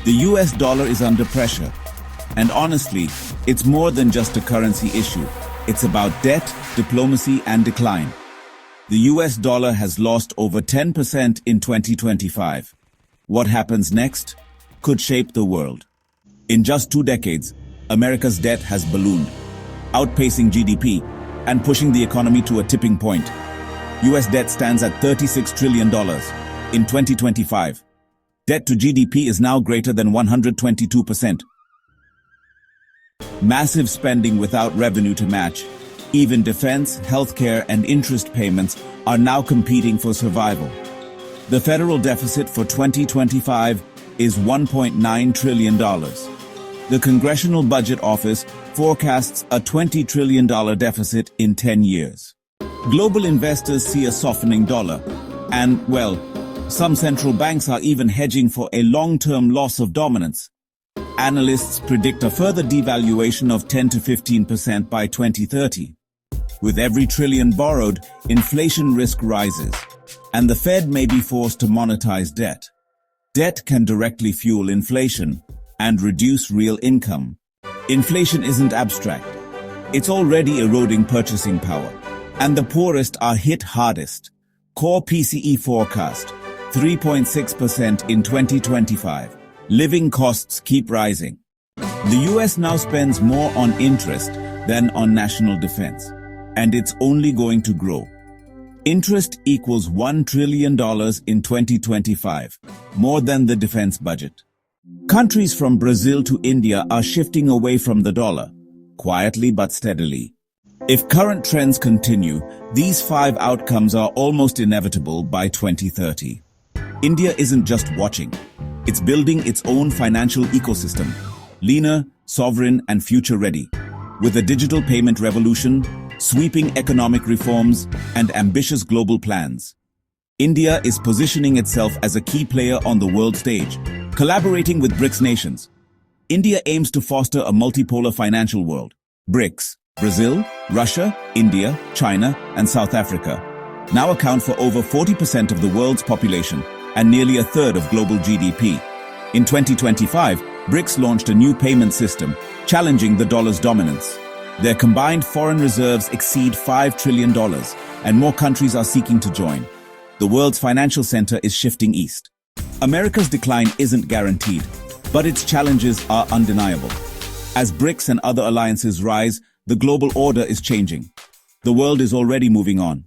The US dollar is under pressure. And honestly, it's more than just a currency issue. It's about debt, diplomacy, and decline. The US dollar has lost over 10% in 2025. What happens next could shape the world. In just 2 decades, America's debt has ballooned, outpacing GDP and pushing the economy to a tipping point. US debt stands at $36 trillion in 2025. Debt to GDP is now greater than 122%. Massive spending without revenue to match. Even defense, healthcare, and interest payments are now competing for survival. The federal deficit for 2025 is $1.9 trillion. The Congressional Budget Office forecasts a $20 trillion deficit in 10 years. Global investors see a softening dollar, and, well, some central banks are even hedging for a long-term loss of dominance. Analysts predict a further devaluation of 10 to 15% by 2030. With every trillion borrowed, inflation risk rises, and the Fed may be forced to monetize debt. Debt can directly fuel inflation and reduce real income. Inflation isn't abstract. It's already eroding purchasing power, and the poorest are hit hardest. Core PCE forecast, 3.6% in 2025. Living costs keep rising. The US now spends more on interest than on national defense, and it's only going to grow. Interest equals $1 trillion in 2025, more than the defense budget. Countries from Brazil to India are shifting away from the dollar, quietly but steadily. If current trends continue, these 5 outcomes are almost inevitable by 2030. India isn't just watching. It's building its own financial ecosystem, leaner, sovereign, and future-ready. With a digital payment revolution, sweeping economic reforms, and ambitious global plans, India is positioning itself as a key player on the world stage, collaborating with BRICS nations. India aims to foster a multipolar financial world. BRICS, Brazil, Russia, India, China, and South Africa, now account for over 40% of the world's population and nearly a third of global GDP. In 2025, BRICS launched a new payment system, challenging the dollar's dominance. Their combined foreign reserves exceed $5 trillion, and more countries are seeking to join. The world's financial center is shifting east. America's decline isn't guaranteed, but its challenges are undeniable. As BRICS and other alliances rise, the global order is changing. The world is already moving on.